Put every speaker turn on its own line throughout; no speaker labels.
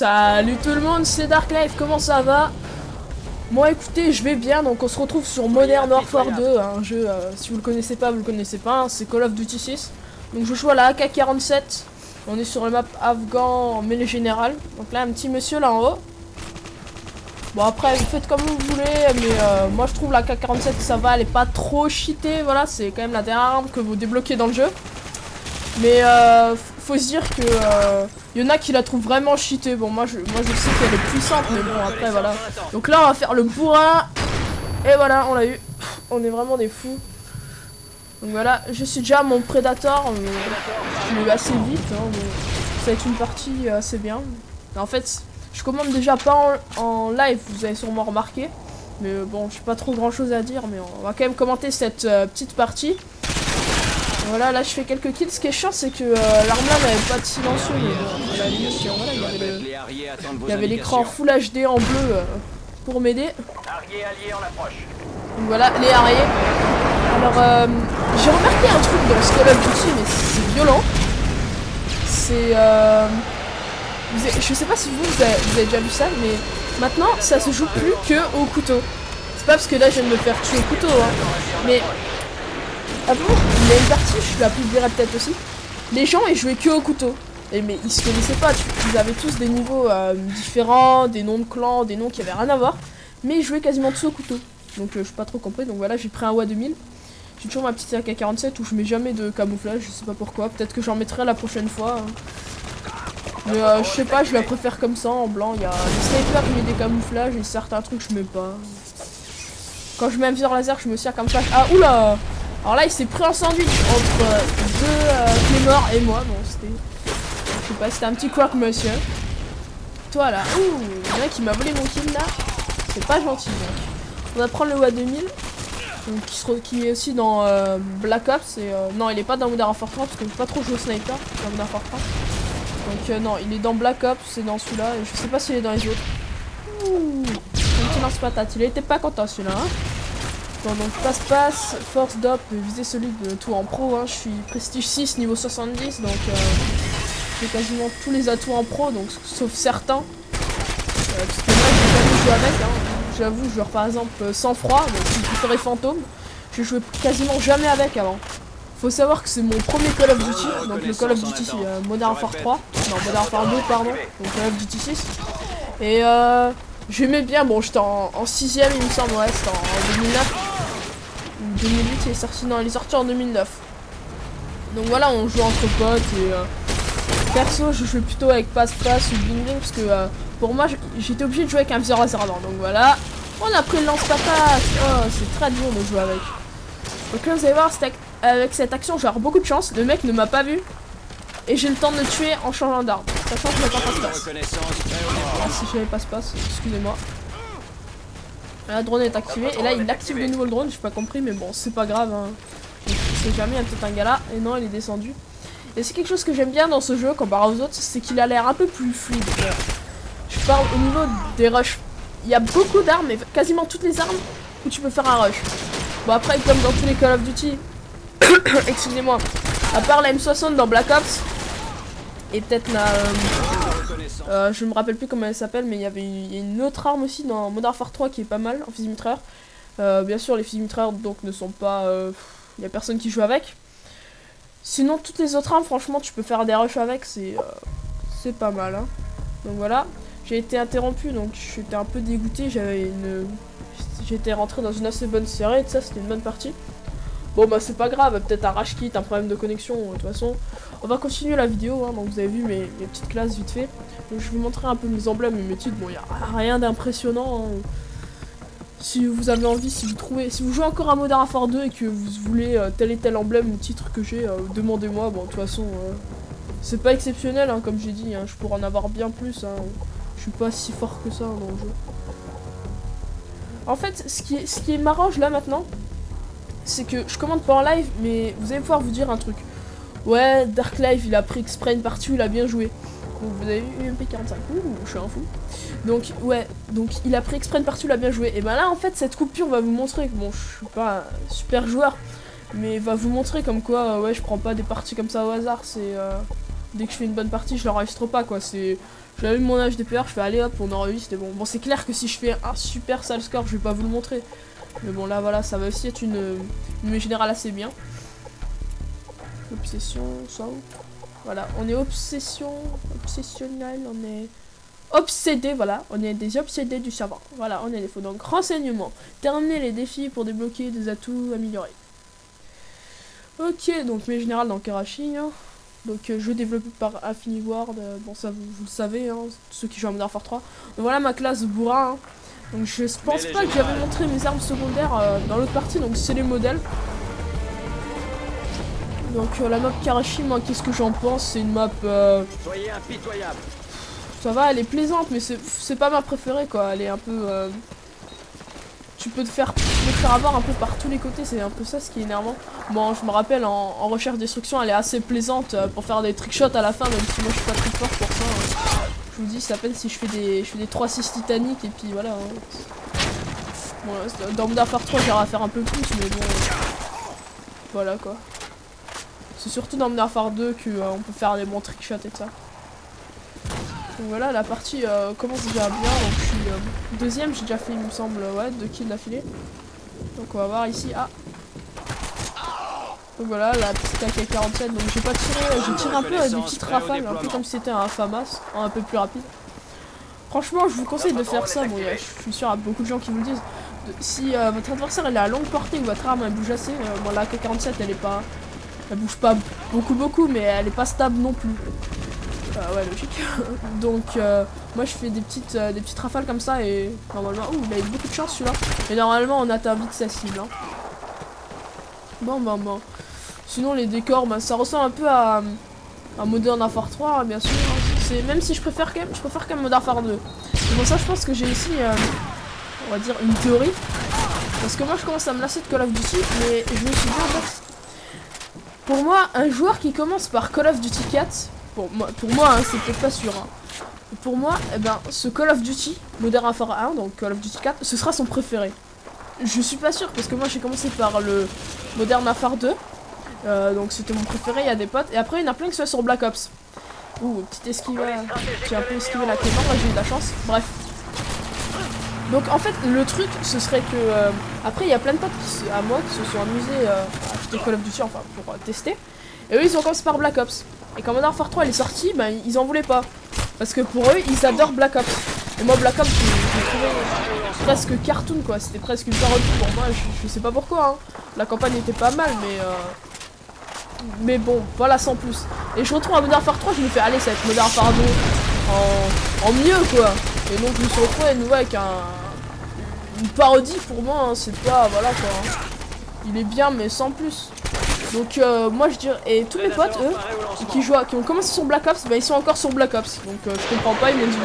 Salut tout le monde, c'est Dark Life, comment ça va? Moi écoutez, je vais bien, donc on se retrouve sur Modern Warfare 2, un jeu, si vous le connaissez pas, vous le connaissez pas, hein, c'est Call of Duty 6. Donc je joue à la AK-47, on est sur le map afghan en mêlée générale. Donc là un petit monsieur là en haut. Bon après vous faites comme vous voulez, mais moi je trouve la AK-47 ça va, elle est pas trop cheatée, voilà, c'est quand même la dernière arme que vous débloquez dans le jeu. Mais faut se dire que y en a qui la trouvent vraiment cheatée. Bon moi je sais qu'elle est puissante, mais bon après voilà. Donc là on va faire le bourrin. Et voilà, on l'a eu. On est vraiment des fous. Donc voilà, je suis déjà à mon Predator. Je l'ai eu assez vite, hein, mais ça va être une partie assez bien. En fait, je commande déjà pas en live, vous avez sûrement remarqué. Mais bon, j'ai pas trop grand chose à dire, mais on va quand même commenter cette petite partie. Voilà, là je fais quelques kills. Ce qui est chiant, c'est que l'arme là n'avait pas de silencieux. Mais bon, à la limite, voilà, il y avait l'écran Full HD en bleu pour m'aider. Donc voilà, les Harriers. Alors, j'ai remarqué un truc dans ce Call of Duty, mais c'est violent. C'est. Je sais pas si vous avez déjà vu ça, mais maintenant ça se joue plus que au couteau. C'est pas parce que là je viens de me faire tuer au couteau, hein, mais. Avant, il y a une partie, je la publierai peut-être aussi. Les gens ils jouaient que au couteau. Mais ils se connaissaient pas, ils avaient tous des niveaux différents, des noms de clans, des noms qui avaient rien à voir. Mais ils jouaient quasiment tous au couteau. Donc je suis pas trop compris, donc voilà, j'ai pris un WA 2000. J'ai toujours ma petite AK-47 où je mets jamais de camouflage, je sais pas pourquoi. Peut-être que j'en mettrai la prochaine fois. Hein. Mais je sais pas, je la préfère comme ça, en blanc. Il y a les snipers qui mettent des camouflages et certains trucs je mets pas. Quand je mets un viseur laser, je me sers comme ça. Ah oula! Alors là, il s'est pris un sandwich entre deux Claymore et moi. Bon, c'était. Je sais pas, c'était un petit quack, monsieur. Toi là. Ouh, il y en a qui m'a volé mon kill là. C'est pas gentil donc. On va prendre le WA 2000. Donc, qui est aussi dans Black Ops. Et, non, il est pas dans Modern Warfare 3 parce que je peux pas trop jouer au sniper dans Modern Warfare 3. Donc, non, il est dans Black Ops, c'est dans celui-là. Et je sais pas s'il est dans les autres. Ouh, un petit lance-patate. Il était pas content celui-là. Hein. Bon, donc passe-passe, force d'op, viser celui de tout en pro, hein. Je suis prestige 6 niveau 70, donc j'ai quasiment tous les atouts en pro, donc sauf certains. Parce que moi j'ai jamais joué avec, hein. J'avoue, je joue par exemple sans froid, donc je préférais fantôme. Je jouais quasiment jamais avec avant. Faut savoir que c'est mon premier Call of Duty, donc le Call of Duty Modern Warfare 3, non Modern Warfare 2 pardon, donc Call of Duty 6. Et j'aimais bien, bon j'étais en 6ème il me semble, ouais c'était en 2009. 2008 il est sorti, non il est sorti en 2009. Donc voilà, on joue entre potes et perso je joue plutôt avec passe-passe ou bling parce que pour moi j'étais obligé de jouer avec un viseur laser avant. Donc voilà, on a pris le lance-patate. Oh c'est très dur de jouer avec. Donc là vous allez voir, avec cette action j'ai avoir beaucoup de chance, le mec ne m'a pas vu. Et j'ai le temps de le tuer en changeant d'arme. Sachant que je n'ai pas passe-passe. Ah si j'avais passe-passe, excusez-moi. La drone est activée et là il active de nouveau le drone, j'ai pas compris mais bon c'est pas grave hein. Je sais jamais, il y a peut-être un gars là et non il est descendu. Et c'est quelque chose que j'aime bien dans ce jeu comparé aux autres, c'est qu'il a l'air un peu plus fluide. Je parle au niveau des rushs. Il y a beaucoup d'armes et quasiment toutes les armes où tu peux faire un rush. Bon après comme dans tous les Call of Duty, excusez-moi, à part la M60 dans Black Ops et peut-être la... je me rappelle plus comment elle s'appelle, mais il y a une autre arme aussi dans Modern Warfare 3 qui est pas mal en fusil mitrailleur. Bien sûr, les fusils mitrailleurs donc ne sont pas. Il y a personne qui joue avec. Sinon, toutes les autres armes, franchement, tu peux faire des rushs avec, c'est pas mal. Hein. Donc voilà, j'ai été interrompu, donc j'étais un peu dégoûté. J'étais rentré dans une assez bonne série, et ça, c'était une bonne partie. Bon bah c'est pas grave, peut-être un rage kit, un problème de connexion, de toute façon. On va continuer la vidéo, hein, donc vous avez vu mes petites classes vite fait. Donc je vais vous montrer un peu mes emblèmes et mes titres, bon il n'y a rien d'impressionnant. Hein. Si vous avez envie, si vous jouez encore à Modern Warfare 2 et que vous voulez tel et tel emblème ou titre que j'ai, demandez-moi, bon de toute façon, c'est pas exceptionnel hein, comme j'ai dit, hein, je pourrais en avoir bien plus, hein. Je suis pas si fort que ça hein, dans le jeu. En fait, ce qui est marrant là maintenant, c'est que je commande pas en live, mais vous allez pouvoir vous dire un truc. Ouais, Dark Life, il a pris exprès une partie où il a bien joué. Donc vous avez vu MP45, ouh, je suis un fou. Donc ouais, donc il a pris exprès une partie où il a bien joué. Et ben là, en fait, cette coupure va vous montrer que bon, je suis pas un super joueur, mais va vous montrer comme quoi, ouais, je prends pas des parties comme ça au hasard. C'est dès que je fais une bonne partie, je l'enregistre pas quoi. J'allume mon HDPR, je fais allez hop, on enregistre et bon. Bon, c'est clair que si je fais un super sale score, je vais pas vous le montrer. Mais bon, là voilà, ça va aussi être une générale assez bien. Obsession, ça. Voilà, on est obsessionnel, on est obsédé, voilà, on est des obsédés du savoir. Voilà, on est des faux. Donc, renseignement. Terminer les défis pour débloquer des atouts améliorés. Ok, donc mes générales dans Karachi. Hein. Donc, jeu développé par Infinity Ward. Bon, ça, vous le savez, hein, ceux qui jouent à Modern Warfare 3. Donc, voilà ma classe bourrin. Hein. Donc, je pense pas que j'avais montré mes armes secondaires dans l'autre partie. Donc, c'est les modèles. Donc la map Karachi, moi qu'est-ce que j'en pense? C'est une map
Soyez impitoyable.
Ça va, elle est plaisante mais c'est pas ma préférée quoi, elle est un peu tu peux te faire avoir un peu par tous les côtés, c'est un peu ça ce qui est énervant. Bon, je me rappelle en recherche destruction, elle est assez plaisante pour faire des trickshots à la fin, même si moi je suis pas très fort pour ça. Hein. Je vous dis, ça s'appelle si je fais des 3-6 titaniques et puis voilà. Hein. Bon, dans Modern Warfare 3, j'aurais à faire un peu plus mais bon voilà quoi. C'est surtout dans Modern Warfare 2 qu'on peut faire des bons trickshots et tout ça. Donc voilà, la partie commence déjà bien. Donc je suis deuxième, j'ai déjà fait, il me semble, ouais, 2 kills d'affilée. Donc on va voir ici. Ah! Donc voilà, la petite AK-47. Donc j'ai pas tiré, j'ai tiré un peu avec des petites rafales, un peu comme si c'était un FAMAS, un peu plus rapide. Franchement, je vous conseille de faire ça. Bon, je suis sûr, il y a beaucoup de gens qui vous le disent. Si votre adversaire elle est à longue portée ou votre arme elle bouge assez, bon, la AK-47 elle est pas. Elle bouge pas beaucoup mais elle est pas stable non plus. Ouais logique. Donc moi je fais des petites rafales comme ça et normalement. Ouh, il a eu beaucoup de chance celui-là. Et normalement on atteint vite sa cible. Hein. Bon. Sinon les décors, bah, ça ressemble un peu à Modern Warfare 3 bien sûr. Hein. Même si je préfère quand même Modern Warfare 2. Mais bon ça je pense que j'ai ici on va dire une théorie. Parce que moi je commence à me lasser de Call of Duty, mais je me suis dit en fait. Pour moi, un joueur qui commence par Call of Duty 4, pour moi hein, c'est peut-être pas sûr, hein. Pour moi, eh ben, ce Call of Duty, Modern Warfare 1, donc Call of Duty 4, ce sera son préféré. Je suis pas sûr, parce que moi j'ai commencé par le Modern Warfare 2, donc c'était mon préféré, il y a des potes, et après il y en a plein qui sont sur Black Ops. Ouh, petite esquive, j'ai un peu esquivé la Clément, là j'ai eu de la chance, bref. Donc en fait le truc ce serait que après il y a plein de potes à moi qui se sont amusés à acheter Call of Duty enfin pour tester. Et eux ils ont commencé par Black Ops. Et quand Modern Warfare 3 elle est sortie, bah, ils en voulaient pas. Parce que pour eux ils adorent Black Ops. Et moi Black Ops je trouvais presque cartoon quoi, c'était presque une parodie pour moi, je sais pas pourquoi hein. La campagne était pas mal mais bon voilà sans plus. Et je retrouve à Modern Warfare 3, je me fais allez ça va être Modern Warfare 2 en mieux quoi. Et donc je me suis retrouvé à nouveau avec une parodie pour moi, hein, c'est pas, voilà quoi. Hein. Il est bien mais sans plus. Donc moi je dirais, et tous mes potes eux, qui ont commencé sur Black Ops, bah ils sont encore sur Black Ops. Donc je comprends pas, ils m'ont dit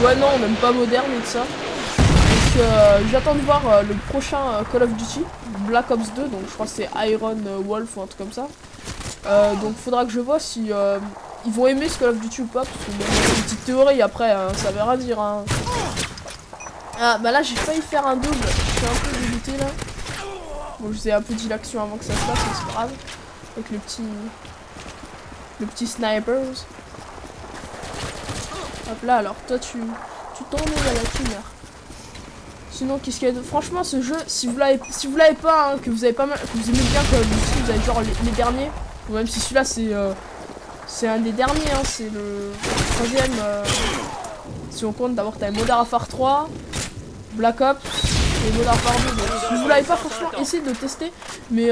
ouais non on n'aime pas moderne et tout ça. Donc j'attends de voir le prochain Call of Duty, Black Ops 2, donc je crois que c'est Iron Wolf ou un truc comme ça. Donc faudra que je vois si ils vont aimer ce Call of Duty ou pas, parce que bon, c'est une petite théorie après, ça veut rien dire. Hein. Ah bah là j'ai failli faire un double, je suis un peu dégoûté là. Bon je faisais un peu dit l'action avant que ça se passe, mais c'est pas grave. Avec le petit snipers. Hop là alors toi tu tombes à la lumière. Sinon qu'est-ce qu'il y a de... Franchement ce jeu, si vous l'avez pas, hein, que vous avez pas mal, que vous aimez bien Call of Duty, vous avez genre les derniers, ou même si celui-là c'est un des derniers, hein, c'est le troisième. Si on compte d'abord t'as Modern Warfare 3, Black Ops et Modern Warfare 2. Donc, si vous l'avez pas franchement essayé de le tester, mais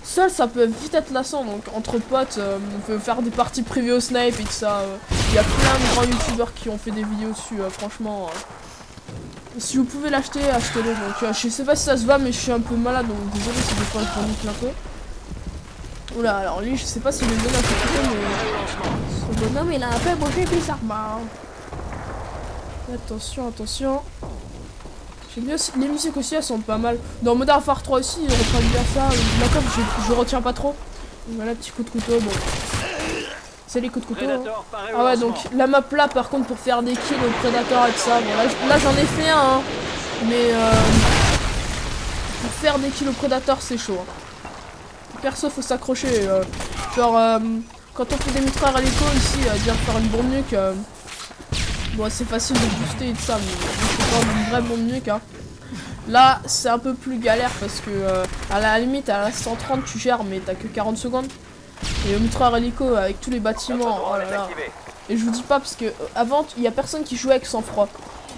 seul ça peut vite être lassant. Donc entre potes, on peut faire des parties privées au snipe et tout ça. Il y a plein de grands youtubeurs qui ont fait des vidéos dessus. Franchement, si vous pouvez l'acheter, achetez-le. Donc je sais pas si ça se va, mais je suis un peu malade, donc désolé si des fois je panique un peu. Oula, alors lui, je sais pas s'il est donné un peu plus, mais ce bonhomme il a un peu bougé bizarrement. Attention. J'aime bien les musiques aussi, elles sont pas mal. Dans Modern Warfare 3 aussi, ils reprennent bien ça. La cop, je retiens pas trop. Voilà, petit coup de couteau, bon. C'est les coups de couteau. Hein. Ah ouais, donc la map là, par contre, pour faire des kills au Predator et tout ça. Bon, là j'en ai fait un, hein, mais pour faire des kills au Predator, c'est chaud. Hein. Perso, faut s'accrocher. Genre, quand on fait des mitrailleurs hélico ici, bien faire une bombe nuque, bon c'est facile de booster et tout ça, mais c'est pas une vraie bombe nuque hein. Là c'est un peu plus galère parce que à la limite à la 130 tu gères mais t'as que 40 secondes. Et le mitrailleur hélico avec tous les bâtiments, oh là là. Et je vous dis pas parce que avant il y a personne qui jouait avec sang-froid.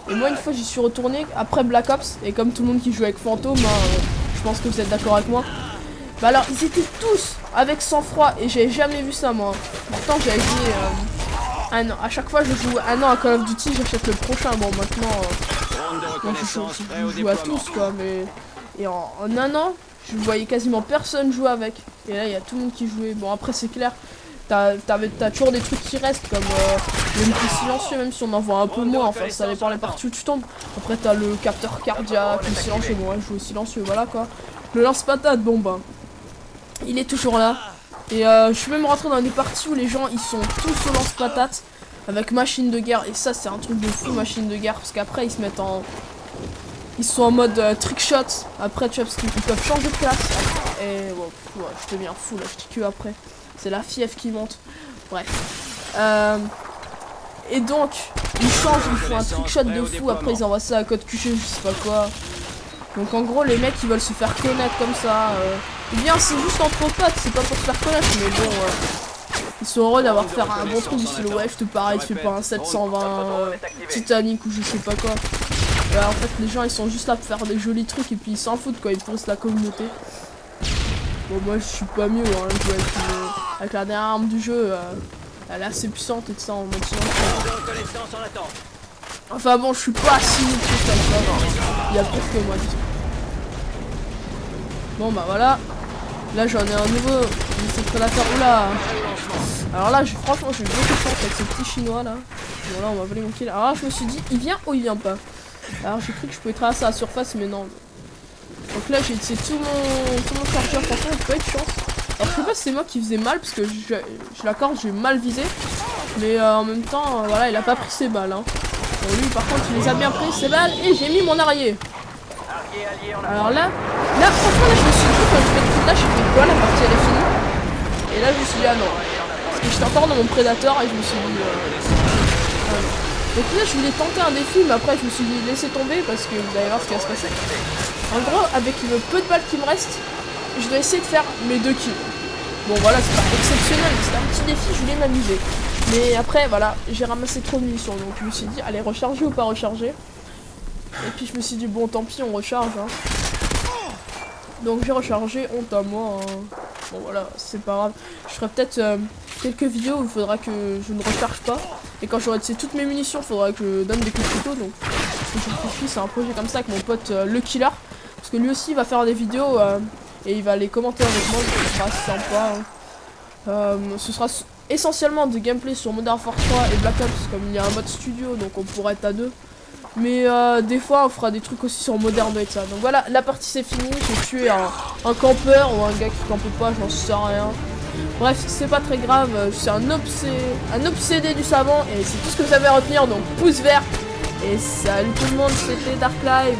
Et moi une fois j'y suis retourné après Black Ops et comme tout le monde qui joue avec Fantôme, hein, je pense que vous êtes d'accord avec moi. Bah alors ils étaient tous avec sang-froid et j'avais jamais vu ça moi. Pourtant j'avais joué un an. À chaque fois je joue un an à Call of Duty, j'achète le prochain. Bon maintenant je joue à tous quoi, mais et en un an je voyais quasiment personne jouer avec. Et là il y a tout le monde qui jouait. Bon après c'est clair, t'as toujours des trucs qui restent comme le micro silencieux, même si on en voit un peu moins, enfin ça dépend les parties où tu tombes. Après t'as le capteur cardiaque, le silencieux, bon je joue au silencieux, voilà quoi. Le lance-patate, bon bah il est toujours là. Et je suis même rentré dans des parties où les gens ils sont tous au lance-patate avec machine de guerre. Et ça c'est un truc de fou, machine de guerre, parce qu'après ils se mettent en... Ils sont en mode trick shot. Après tu vois, parce qu'ils peuvent changer de place. Et wow, ouais, je deviens fou là, je dis que après. C'est la fièvre qui monte. Bref. Et donc, ils changent, ils font un trickshot de fou. Après, ils envoient ça à code QG, je sais pas quoi. Donc, en gros, les mecs, ils veulent se faire connaître comme ça. Ou bien, c'est juste entre potes, c'est pas pour se faire connaître. Mais bon, ils sont heureux d'avoir fait un bon truc. Ils se disent, ouais, je te pareil, tu fais pas un 720 Titanic ou je sais pas quoi. Et en fait, les gens, ils sont juste là pour faire des jolis trucs. Et puis, ils s'en foutent, quoi. Ils pourrissent la communauté. Bon moi je suis pas mieux hein, je joue avec la dernière arme du jeu, elle est assez puissante et tout ça en mode silencieux. Enfin bon je suis pas si nul que ça, il y a pire que moi du tout. Bon bah voilà, là j'en ai un nouveau, c'est prédateur là. Alors là franchement j'ai eu beaucoup de chance avec ce petit chinois là. Bon là on m'a volé mon kill, alors là je me suis dit il vient ou il vient pas. Alors j'ai cru que je pouvais traverser la surface mais non. Donc là j'ai utilisé tout mon chargeur, franchement j'ai pas eu de chance. Alors je sais pas si c'est moi qui faisais mal parce que je l'accorde, j'ai mal visé. Mais en même temps voilà il a pas pris ses balles hein. Bon, lui par contre il les a bien pris ses balles et j'ai mis mon arrière. Alors là franchement là je me suis dit quand je fais le coup là j'ai fait quoi, la partie elle est finie. Et là je me suis dit ah non. Parce que j'étais encore dans mon prédateur et je me suis dit ah non. Donc là je voulais tenter un défi mais après je me suis dit laissez tomber parce que vous allez voir ce qui va se passer. En gros, avec le peu de balles qui me reste, je dois essayer de faire mes 2 kills. Bon voilà, c'est pas exceptionnel, mais c'était un petit défi, je voulais m'amuser. Mais après, voilà, j'ai ramassé trop de munitions, donc je me suis dit, allez, recharger ou pas recharger. Et puis je me suis dit, bon, tant pis, on recharge. Hein. Donc j'ai rechargé, honte à moi. Hein. Bon voilà, c'est pas grave. Je ferai peut-être quelques vidéos où il faudra que je ne recharge pas. Et quand j'aurai toutes mes munitions, il faudra que je donne des coups de couteau. Donc je réfléchis, c'est un projet comme ça avec mon pote le Killer. Parce que lui aussi il va faire des vidéos et il va les commenter avec moi, donc ce sera sympa. Hein. Ce sera essentiellement des gameplays sur Modern Warfare 3 et Black Ops, comme il y a un mode studio, donc on pourrait être à 2. Mais des fois on fera des trucs aussi sur Modern et ça. Donc voilà, la partie c'est fini, j'ai tué un campeur ou un gars qui campe pas, j'en sais rien. Bref, c'est pas très grave, je suis un obsédé du savant et c'est tout ce que vous avez à retenir, donc pouce vert. Et salut tout le monde, c'était Dark Live.